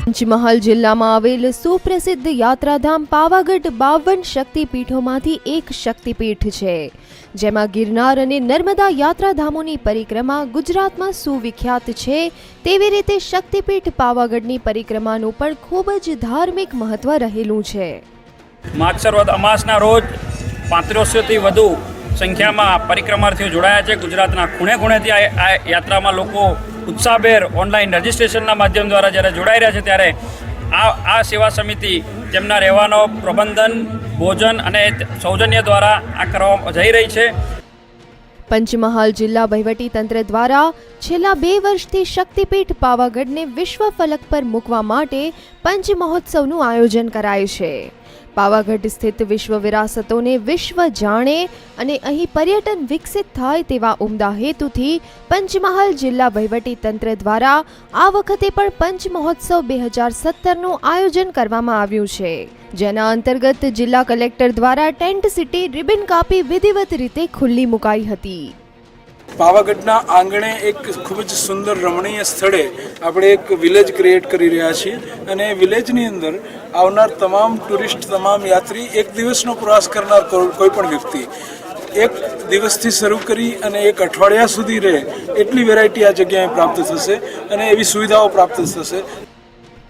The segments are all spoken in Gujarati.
પંચમહાલ જિલ્લામાં આવેલ સુપ્રસિદ્ધ યાત્રાધામ પાવાગઢ 52 શક્તિપીઠોમાંથી એક શક્તિપીઠ છે, જેમાં ગિરનાર અને નર્મદા યાત્રાધામોની પરિક્રમા ગુજરાતમાં સુવિખ્યાત છે. તેવી રીતે શક્તિપીઠ પાવાગઢની પરિક્રમાનું પણ ખૂબ જ ધાર્મિક મહત્વ રહેલું છે. માગસર વદ અમાસના રોજ 3500થી વધુ સંખ્યામાં પરિક્રમાર્થીઓ જોડાયા છે. ગુજરાતના ખૂણે ખૂણેથી આ યાત્રામાં લોકો ઉત્સાહભેર ઓનલાઈન રજિસ્ટ્રેશનના માધ્યમ દ્વારા જ્યારે જોડાઈ રહ્યા છે, ત્યારે આ સેવા સમિતિ તેમના રહેવાનો પ્રબંધન, ભોજન અને સૌજન્ય દ્વારા આ કરવા જઈ રહી છે. પંચમહાલ જિલ્લા વહીવટી તંત્ર દ્વારા છેલ્લા 2 વર્ષથી શક્તિપીઠ પાવાગઢને વિશ્વ ફલક પર મૂકવા માટે પંચ મહોત્સવનું આયોજન કરાય છે. પાવાગઢ સ્થિત વિશ્વ વિરાસતોને વિશ્વ જાણે અને અહીં પર્યટન વિકસિત થાય તેવા ઉમદા હેતુથી પંચમહાલ જિલ્લા વહીવટી તંત્ર દ્વારા આ વખતે પણ પંચ મહોત્સવ 2017નું આયોજન કરવામાં આવ્યું છે, જેના અંતર્ગત જિલ્લા કલેક્ટર દ્વારા ટેન્ટ સિટી રિબન કાપી વિધિવત રીતે ખુલ્લી મુકાઈ હતી. પાવાગઢના આંગણે એક ખૂબ જ સુંદર રમણીય સ્થળે આપણે એક વિલેજ ક્રિએટ કરી રહ્યા છીએ, અને એ વિલેજની અંદર આવનાર તમામ ટુરિસ્ટ, તમામ યાત્રી, એક દિવસનો પ્રવાસ કરનાર કોઈ પણ વ્યક્તિ એક દિવસથી શરૂ કરી અને એક અઠવાડિયા સુધી રહે એટલી વેરાયટી આ જગ્યાએ પ્રાપ્ત થશે અને એવી સુવિધાઓ પ્રાપ્ત થશે.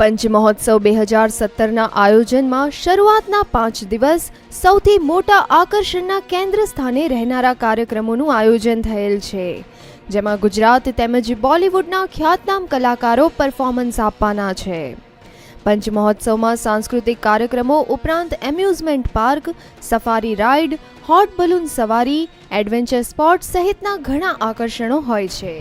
પંચ મહોત્સવ 2017ના આયોજનમાં શરૂઆતના 5 દિવસ સૌથી મોટા આકર્ષણના કેન્દ્ર સ્થાને રહેનારા કાર્યક્રમોનું આયોજન થયેલ છે, જેમાં ગુજરાત તેમજ બોલિવૂડના ખ્યાતનામ કલાકારો પરફોર્મન્સ આપવાના છે. પંચ મહોત્સવમાં સાંસ્કૃતિક કાર્યક્રમો ઉપરાંત amusement park, safari ride, hot balloon સવારી, એડવેન્ચર સ્પોર્ટ સહિતના ઘણા આકર્ષણો હોય છે.